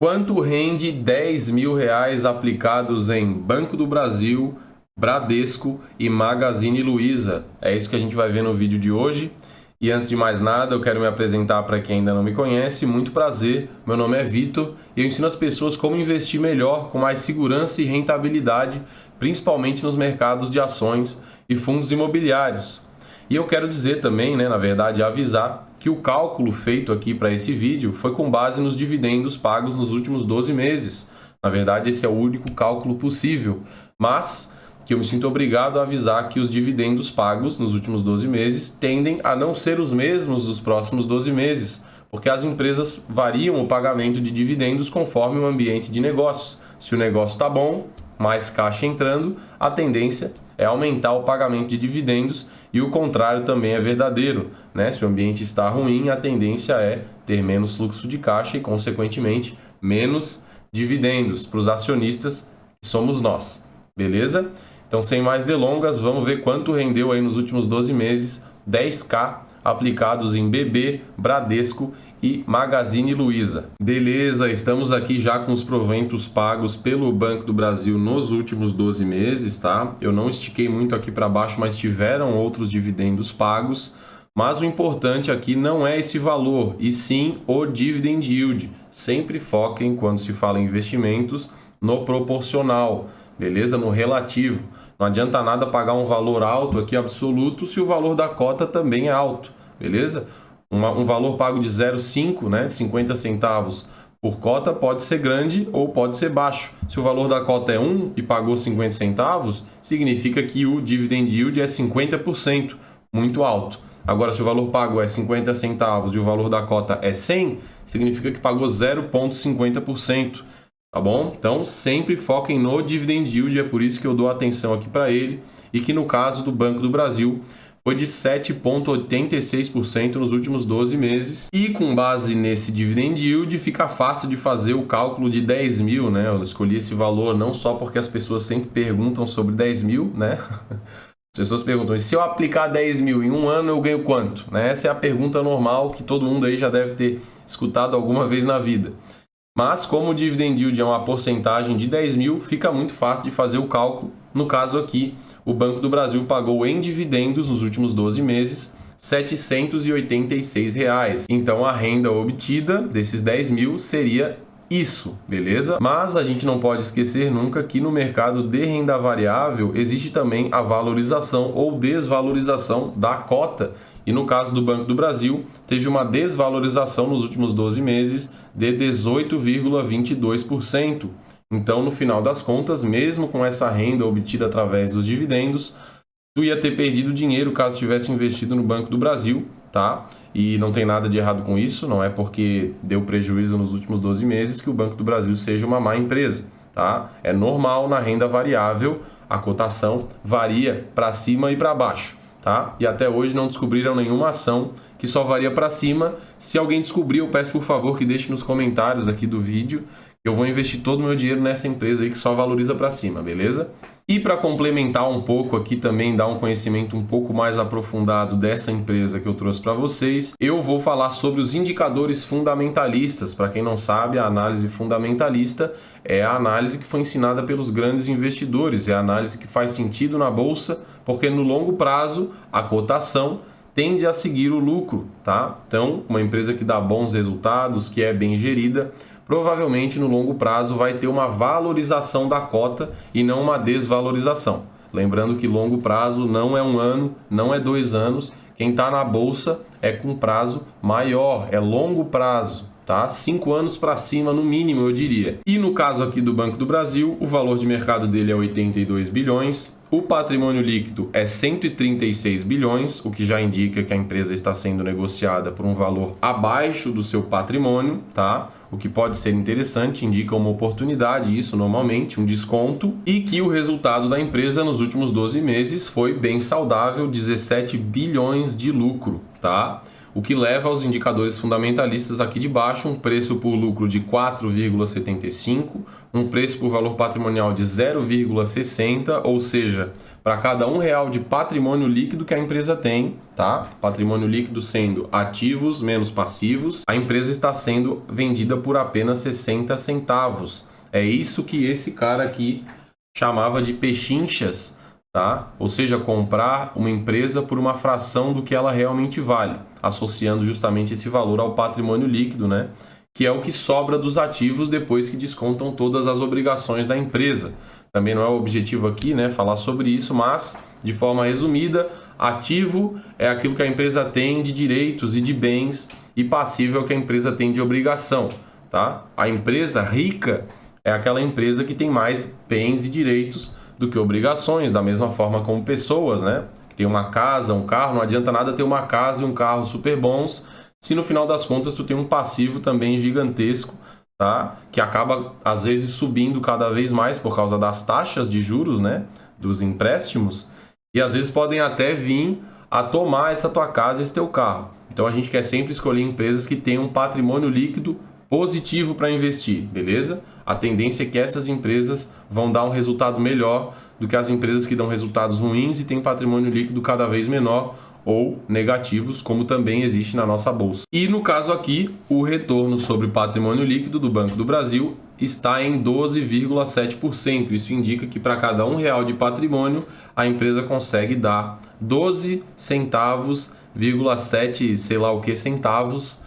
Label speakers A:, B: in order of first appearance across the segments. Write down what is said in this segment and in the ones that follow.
A: Quanto rende R$ 10.000 aplicados em Banco do Brasil, Bradesco e Magazine Luiza? É isso que a gente vai ver no vídeo de hoje. E antes de mais nada, eu quero me apresentar para quem ainda não me conhece. Muito prazer, meu nome é Vitor e eu ensino as pessoas como investir melhor, com mais segurança e rentabilidade, principalmente nos mercados de ações e fundos imobiliários. E eu quero dizer também, na verdade, avisar que o cálculo feito aqui para esse vídeo foi com base nos dividendos pagos nos últimos 12 meses. Na verdade, esse é o único cálculo possível, mas que eu me sinto obrigado a avisar que os dividendos pagos nos últimos 12 meses tendem a não ser os mesmos dos próximos 12 meses, porque as empresas variam o pagamento de dividendos conforme o ambiente de negócios. Se o negócio está bom, mais caixa entrando, a tendência é aumentar o pagamento de dividendos e o contrário também é verdadeiro, Se o ambiente está ruim, a tendência é ter menos fluxo de caixa e, consequentemente, menos dividendos para os acionistas, que somos nós, beleza? Então, sem mais delongas, vamos ver quanto rendeu aí nos últimos 12 meses, 10.000 aplicados em BB, Bradesco e Magazine Luiza. Beleza, estamos aqui já com os proventos pagos pelo Banco do Brasil nos últimos 12 meses, tá? Eu não estiquei muito aqui para baixo, mas tiveram outros dividendos pagos. Mas o importante aqui não é esse valor, e sim o dividend yield. Sempre foquem, quando se fala em investimentos, no proporcional, beleza? No relativo. Não adianta nada pagar um valor alto aqui absoluto se o valor da cota também é alto, beleza? Um valor pago de 0,5, 50 centavos por cota pode ser grande ou pode ser baixo. Se o valor da cota é 1 e pagou 50 centavos, significa que o dividend yield é 50%, muito alto. Agora, se o valor pago é 50 centavos e o valor da cota é 100, significa que pagou 0,50%, tá bom? Então, sempre foquem no dividend yield, é por isso que eu dou atenção aqui para ele, e que no caso do Banco do Brasil foi de 7,86% nos últimos 12 meses. E com base nesse dividend yield, fica fácil de fazer o cálculo de 10 mil, Eu escolhi esse valor não só porque as pessoas sempre perguntam sobre 10 mil, As pessoas perguntam, e se eu aplicar 10 mil em um ano, eu ganho quanto? Essa é a pergunta normal que todo mundo aí já deve ter escutado alguma vez na vida. Mas como o dividend yield é uma porcentagem de 10 mil, fica muito fácil de fazer o cálculo. No caso aqui, o Banco do Brasil pagou em dividendos nos últimos 12 meses R$ 786. Então a renda obtida desses 10 mil seria isso, beleza? Mas a gente não pode esquecer nunca que no mercado de renda variável existe também a valorização ou desvalorização da cota. E no caso do Banco do Brasil, teve uma desvalorização nos últimos 12 meses de 18,22%. Então, no final das contas, mesmo com essa renda obtida através dos dividendos, tu ia ter perdido dinheiro caso tivesse investido no Banco do Brasil, tá? E não tem nada de errado com isso, não é porque deu prejuízo nos últimos 12 meses que o Banco do Brasil seja uma má empresa, tá? É normal na renda variável, a cotação varia para cima e para baixo, tá? E até hoje não descobriram nenhuma ação que só varia para cima. Se alguém descobrir, eu peço por favor que deixe nos comentários aqui do vídeo. Eu vou investir todo o meu dinheiro nessa empresa aí que só valoriza para cima, beleza? E para complementar um pouco aqui também, dar um conhecimento um pouco mais aprofundado dessa empresa que eu trouxe para vocês, eu vou falar sobre os indicadores fundamentalistas. Para quem não sabe, a análise fundamentalista é a análise que foi ensinada pelos grandes investidores, é a análise que faz sentido na bolsa, porque no longo prazo a cotação tende a seguir o lucro, tá? Então, uma empresa que dá bons resultados, que é bem gerida, provavelmente no longo prazo vai ter uma valorização da cota e não uma desvalorização. Lembrando que longo prazo não é um ano, não é 2 anos. Quem está na bolsa é com prazo maior, é longo prazo, tá? 5 anos para cima no mínimo, eu diria. E no caso aqui do Banco do Brasil, o valor de mercado dele é 82 bilhões. O patrimônio líquido é 136 bilhões, o que já indica que a empresa está sendo negociada por um valor abaixo do seu patrimônio, tá? O que pode ser interessante, indica uma oportunidade, isso normalmente, um desconto, e que o resultado da empresa nos últimos 12 meses foi bem saudável, 17 bilhões de lucro, tá? o que leva aos indicadores fundamentalistas aqui de baixo, um preço por lucro de 4,75, um preço por valor patrimonial de 0,60, ou seja, para cada R$1 de patrimônio líquido que a empresa tem, tá? Patrimônio líquido sendo ativos menos passivos, a empresa está sendo vendida por apenas 60 centavos. É isso que esse cara aqui chamava de pechinchas, tá? Ou seja, comprar uma empresa por uma fração do que ela realmente vale, associando justamente esse valor ao patrimônio líquido, né? Que é o que sobra dos ativos depois que descontam todas as obrigações da empresa. Também não é o objetivo aqui, né, falar sobre isso, mas de forma resumida, ativo é aquilo que a empresa tem de direitos e de bens, e passivo é o que a empresa tem de obrigação, tá? A empresa rica é aquela empresa que tem mais bens e direitos do que obrigações, da mesma forma como pessoas, né? Tem uma casa, um carro, não adianta nada ter uma casa e um carro super bons, se no final das contas tu tem um passivo também gigantesco, tá? Que acaba às vezes subindo cada vez mais por causa das taxas de juros, né? Dos empréstimos, e às vezes podem até vir a tomar essa tua casa, esse teu carro. Então a gente quer sempre escolher empresas que tenham um patrimônio líquido positivo para investir, beleza? A tendência é que essas empresas vão dar um resultado melhor do que as empresas que dão resultados ruins e têm patrimônio líquido cada vez menor ou negativos, como também existe na nossa bolsa. E no caso aqui, o retorno sobre patrimônio líquido do Banco do Brasil está em 12,7%. Isso indica que para cada R$1 de patrimônio, a empresa consegue dar 12 centavos, 7, sei lá o que centavos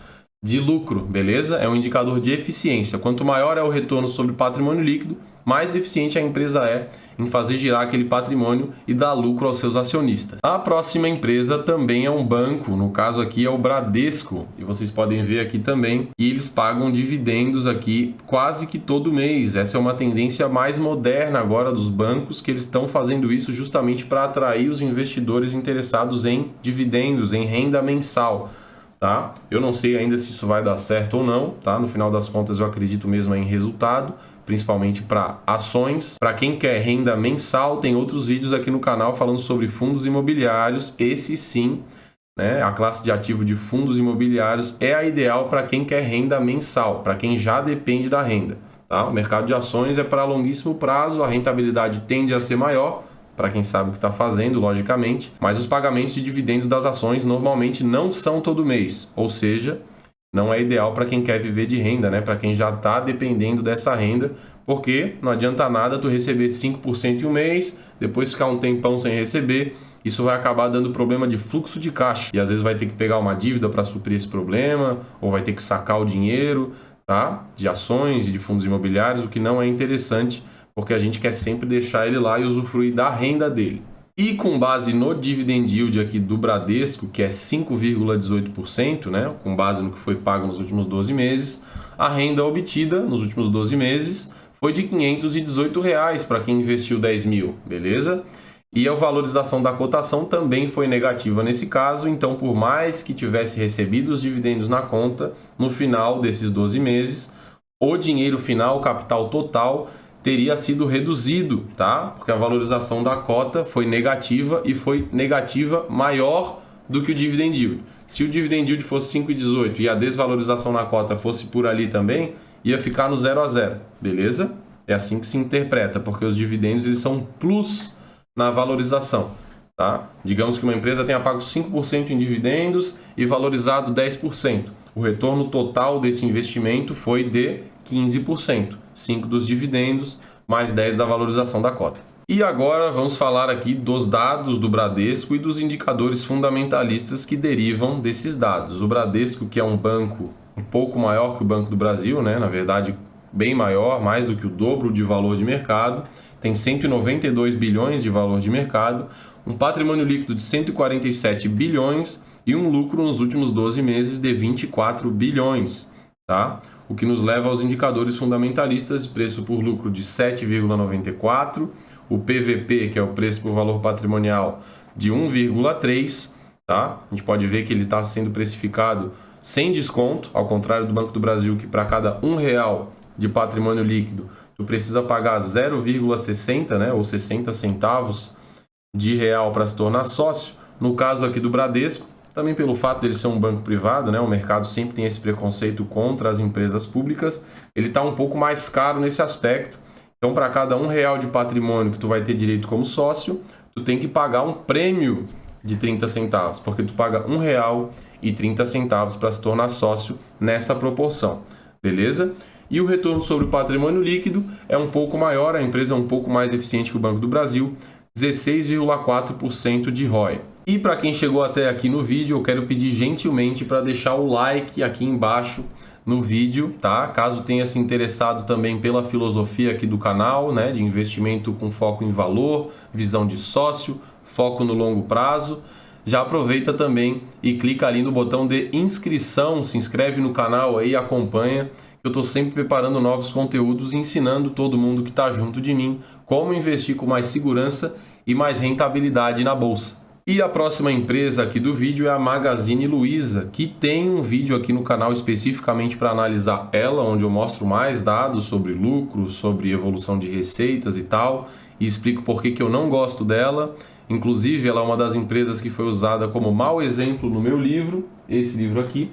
A: de lucro, beleza? É um indicador de eficiência. Quanto maior é o retorno sobre patrimônio líquido, mais eficiente a empresa é em fazer girar aquele patrimônio e dar lucro aos seus acionistas. A próxima empresa também é um banco, no caso aqui é o Bradesco, e vocês podem ver aqui também, e eles pagam dividendos aqui quase que todo mês. Essa é uma tendência mais moderna agora dos bancos, que eles estão fazendo isso justamente para atrair os investidores interessados em dividendos, em renda mensal. Tá? Eu não sei ainda se isso vai dar certo ou não, tá? No final das contas eu acredito mesmo em resultado, principalmente para ações. Para quem quer renda mensal, tem outros vídeos aqui no canal falando sobre fundos imobiliários. Esse sim, né? A classe de ativo de fundos imobiliários é a ideal para quem quer renda mensal, para quem já depende da renda. Tá? O mercado de ações é para longuíssimo prazo, a rentabilidade tende a ser maior, para quem sabe o que está fazendo, logicamente, mas os pagamentos de dividendos das ações normalmente não são todo mês, ou seja, não é ideal para quem quer viver de renda, né? Para quem já está dependendo dessa renda, porque não adianta nada tu receber 5% em um mês, depois ficar um tempão sem receber, isso vai acabar dando problema de fluxo de caixa, e às vezes vai ter que pegar uma dívida para suprir esse problema, ou vai ter que sacar o dinheiro, tá? De ações e de fundos imobiliários, o que não é interessante, porque a gente quer sempre deixar ele lá e usufruir da renda dele. E com base no dividend yield aqui do Bradesco, que é 5,18%, né, com base no que foi pago nos últimos 12 meses, a renda obtida nos últimos 12 meses foi de R$ 518 para quem investiu 10 mil, beleza? E a valorização da cotação também foi negativa nesse caso, então por mais que tivesse recebido os dividendos na conta, no final desses 12 meses, o dinheiro final, o capital total, teria sido reduzido, tá? Porque a valorização da cota foi negativa e foi negativa maior do que o dividend yield. Se o dividend yield fosse 5,18 e a desvalorização na cota fosse por ali também, ia ficar no 0 a 0, beleza? É assim que se interpreta, porque os dividendos eles são plus na valorização, tá? Digamos que uma empresa tenha pago 5% em dividendos e valorizado 10%. O retorno total desse investimento foi de 15%, 5 dos dividendos mais 10 da valorização da cota. E agora vamos falar aqui dos dados do Bradesco e dos indicadores fundamentalistas que derivam desses dados. O Bradesco, que é um banco um pouco maior que o Banco do Brasil, né? Na verdade bem maior, mais do que o dobro de valor de mercado, tem 192 bilhões de valor de mercado, um patrimônio líquido de 147 bilhões e um lucro nos últimos 12 meses de 24 bilhões, tá? O que nos leva aos indicadores fundamentalistas de preço por lucro de 7,94, o PVP, que é o preço por valor patrimonial, de 1,3, tá? A gente pode ver que ele está sendo precificado sem desconto, ao contrário do Banco do Brasil, que para cada R$1 de patrimônio líquido, tu precisa pagar 0,60, né, ou 60 centavos de real para se tornar sócio. No caso aqui do Bradesco, também pelo fato dele ser um banco privado, né? O mercado sempre tem esse preconceito contra as empresas públicas, ele está um pouco mais caro nesse aspecto. Então, para cada R$1 de patrimônio que tu vai ter direito como sócio, tu tem que pagar um prêmio de 30 centavos, porque tu paga R$1,30 para se tornar sócio nessa proporção, beleza? E o retorno sobre o patrimônio líquido é um pouco maior, a empresa é um pouco mais eficiente que o Banco do Brasil, 16,4% de ROE. E para quem chegou até aqui no vídeo, eu quero pedir gentilmente para deixar o like aqui embaixo no vídeo, tá? Caso tenha se interessado também pela filosofia aqui do canal, né, de investimento com foco em valor, visão de sócio, foco no longo prazo, já aproveita também e clica ali no botão de inscrição, se inscreve no canal aí, acompanha. Eu estou sempre preparando novos conteúdos e ensinando todo mundo que está junto de mim como investir com mais segurança e mais rentabilidade na bolsa. E a próxima empresa aqui do vídeo é a Magazine Luiza, que tem um vídeo aqui no canal especificamente para analisar ela, onde eu mostro mais dados sobre lucro, sobre evolução de receitas e tal, e explico por que eu não gosto dela. Inclusive, ela é uma das empresas que foi usada como mau exemplo no meu livro, esse livro aqui,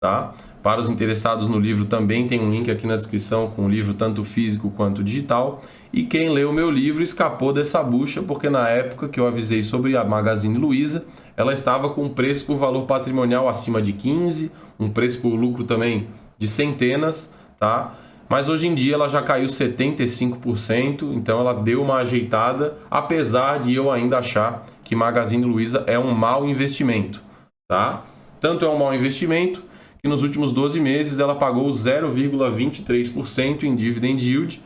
A: tá? Para os interessados no livro também tem um link aqui na descrição com o livro tanto físico quanto digital. E quem leu o meu livro escapou dessa bucha, porque na época que eu avisei sobre a Magazine Luiza, ela estava com um preço por valor patrimonial acima de 15, um preço por lucro também de centenas, tá? Mas hoje em dia ela já caiu 75%, então ela deu uma ajeitada, apesar de eu ainda achar que Magazine Luiza é um mau investimento, tá? Tanto é um mau investimento que nos últimos 12 meses ela pagou 0,23% em dividend yield,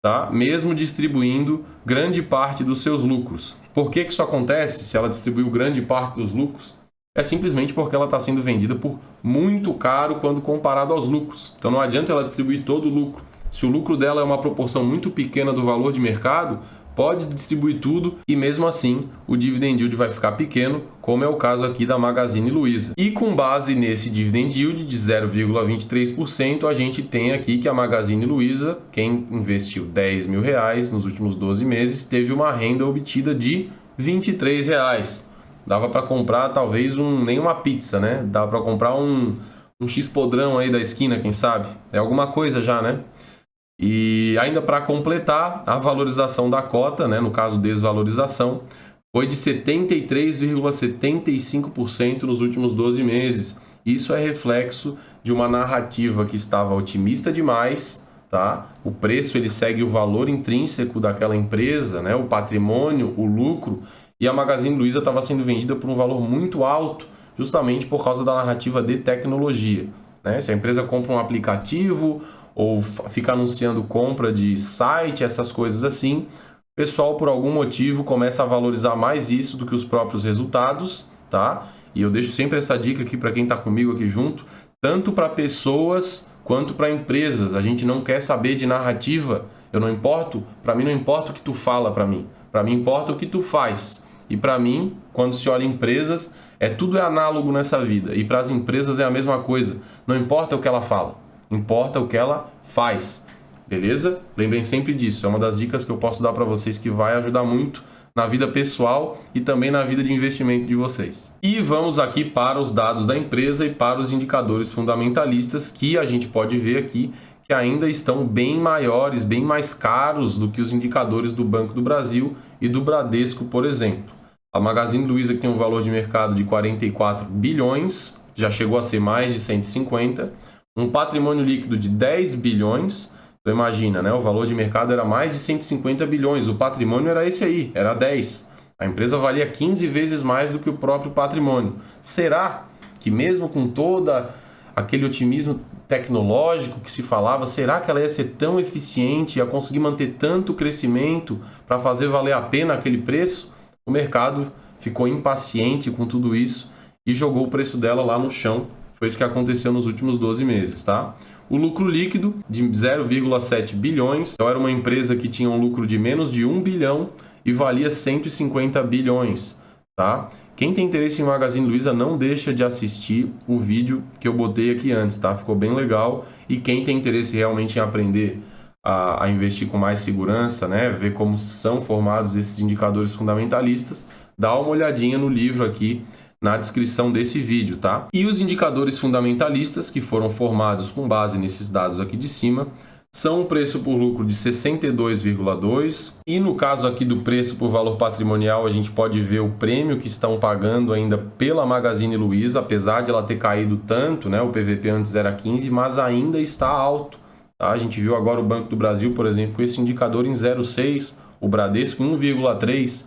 A: tá? Mesmo distribuindo grande parte dos seus lucros. Por que isso acontece se ela distribuiu grande parte dos lucros? É simplesmente porque ela está sendo vendida por muito caro quando comparado aos lucros. Então não adianta ela distribuir todo o lucro. Se o lucro dela é uma proporção muito pequena do valor de mercado, pode distribuir tudo e mesmo assim o dividend yield vai ficar pequeno, como é o caso aqui da Magazine Luiza. E com base nesse dividend yield de 0,23%, a gente tem aqui que a Magazine Luiza, quem investiu R$10 mil nos últimos 12 meses, teve uma renda obtida de R$23. Dava para comprar talvez nem uma pizza, né? Dava para comprar um X-podrão aí da esquina, quem sabe? É alguma coisa já, né? E ainda para completar, a valorização da cota, né, no caso desvalorização, foi de 73,75% nos últimos 12 meses. Isso é reflexo de uma narrativa que estava otimista demais, tá? O preço ele segue o valor intrínseco daquela empresa, né, o patrimônio, o lucro, e a Magazine Luiza estava sendo vendida por um valor muito alto, justamente por causa da narrativa de tecnologia, né? Se a empresa compra um aplicativo ou fica anunciando compra de site, essas coisas assim, o pessoal por algum motivo começa a valorizar mais isso do que os próprios resultados, tá? E eu deixo sempre essa dica aqui para quem está comigo aqui junto, tanto para pessoas quanto para empresas. A gente não quer saber de narrativa, eu não importo, para mim não importa o que tu fala para mim importa o que tu faz. E para mim, quando se olha empresas, tudo é análogo nessa vida, e para as empresas é a mesma coisa, não importa o que ela fala, importa o que ela faz, beleza? Lembrem sempre disso, é uma das dicas que eu posso dar para vocês que vai ajudar muito na vida pessoal e também na vida de investimento de vocês. E vamos aqui para os dados da empresa e para os indicadores fundamentalistas que a gente pode ver aqui que ainda estão bem maiores, bem mais caros do que os indicadores do Banco do Brasil e do Bradesco, por exemplo. A Magazine Luiza, que tem um valor de mercado de 44 bilhões, já chegou a ser mais de 150, um patrimônio líquido de 10 bilhões, então imagina, né? O valor de mercado era mais de 150 bilhões, o patrimônio era esse aí, era 10. A empresa valia 15 vezes mais do que o próprio patrimônio. Será que mesmo com toda aquele otimismo tecnológico que se falava, será que ela ia ser tão eficiente, ia conseguir manter tanto crescimento para fazer valer a pena aquele preço? O mercado ficou impaciente com tudo isso e jogou o preço dela lá no chão. Foi isso que aconteceu nos últimos 12 meses, tá? O lucro líquido de 0,7 bilhões, então era uma empresa que tinha um lucro de menos de 1 bilhão e valia 150 bilhões, tá? Quem tem interesse em Magazine Luiza, não deixa de assistir o vídeo que eu botei aqui antes, tá? Ficou bem legal. E quem tem interesse realmente em aprender a investir com mais segurança, né? Ver como são formados esses indicadores fundamentalistas, dá uma olhadinha no livro aqui na descrição desse vídeo, tá? E os indicadores fundamentalistas que foram formados com base nesses dados aqui de cima são o preço por lucro de 62,2 e no caso aqui do preço por valor patrimonial a gente pode ver o prêmio que estão pagando ainda pela Magazine Luiza, apesar de ela ter caído tanto, né? O PVP antes era 15, mas ainda está alto, tá? A gente viu agora o Banco do Brasil, por exemplo, com esse indicador em 0,6, o Bradesco em 1,3.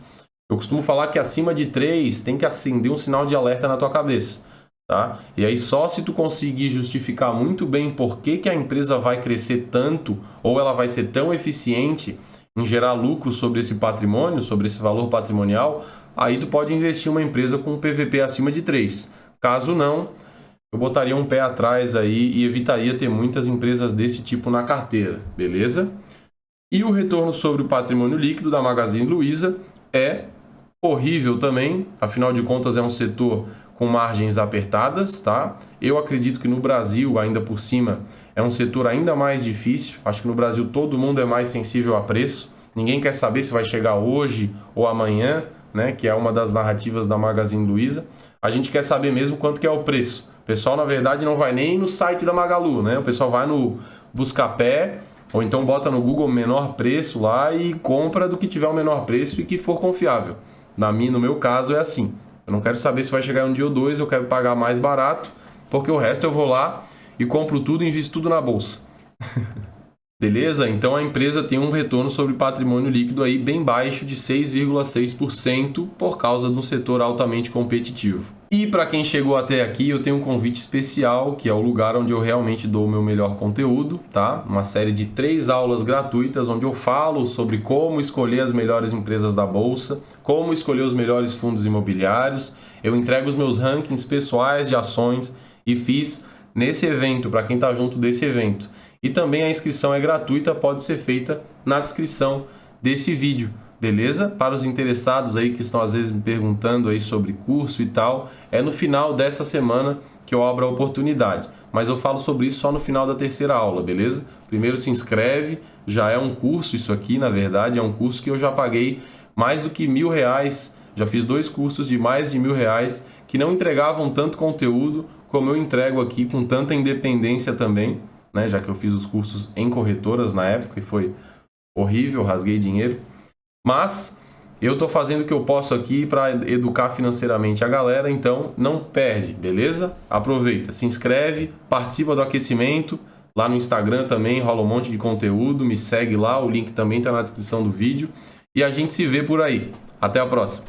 A: Eu costumo falar que acima de 3 tem que acender um sinal de alerta na tua cabeça. Tá? E aí só se tu conseguir justificar muito bem por que a empresa vai crescer tanto ou ela vai ser tão eficiente em gerar lucro sobre esse patrimônio, sobre esse valor patrimonial, aí tu pode investir em uma empresa com um PVP acima de 3. Caso não, eu botaria um pé atrás aí e evitaria ter muitas empresas desse tipo na carteira, beleza? E o retorno sobre o patrimônio líquido da Magazine Luiza é horrível também, afinal de contas é um setor com margens apertadas, tá? Eu acredito que no Brasil, ainda por cima, é um setor ainda mais difícil. Acho que no Brasil todo mundo é mais sensível a preço. Ninguém quer saber se vai chegar hoje ou amanhã, né? Que é uma das narrativas da Magazine Luiza. A gente quer saber mesmo quanto que é o preço. O pessoal, na verdade, não vai nem no site da Magalu, né? O pessoal vai no Buscapé ou então bota no Google menor preço lá e compra do que tiver o menor preço e que for confiável. No meu caso é assim. Eu não quero saber se vai chegar um dia ou dois, eu quero pagar mais barato, porque o resto eu vou lá e compro tudo e invisto tudo na bolsa. Beleza? Então a empresa tem um retorno sobre patrimônio líquido aí bem baixo de 6,6% por causa de um setor altamente competitivo. E para quem chegou até aqui, eu tenho um convite especial, que é o lugar onde eu realmente dou o meu melhor conteúdo, tá? Uma série de 3 aulas gratuitas onde eu falo sobre como escolher as melhores empresas da bolsa, como escolher os melhores fundos imobiliários. Eu entrego os meus rankings pessoais de ações e FIIs nesse evento, para quem está junto desse evento. E também a inscrição é gratuita, pode ser feita na descrição desse vídeo. Beleza? Para os interessados aí que estão às vezes me perguntando aí sobre curso e tal, é no final dessa semana que eu abro a oportunidade. Mas eu falo sobre isso só no final da terceira aula, beleza? Primeiro se inscreve, já é um curso isso aqui, na verdade, é um curso que eu já paguei mais do que R$1.000, já fiz 2 cursos de mais de R$1.000 que não entregavam tanto conteúdo como eu entrego aqui com tanta independência também, né? Já que eu fiz os cursos em corretoras na época e foi horrível, rasguei dinheiro. Mas eu estou fazendo o que eu posso aqui para educar financeiramente a galera, então não perde, beleza? Aproveita, se inscreve, participa do aquecimento, lá no Instagram também rola um monte de conteúdo, me segue lá, o link também está na descrição do vídeo e a gente se vê por aí. Até a próxima!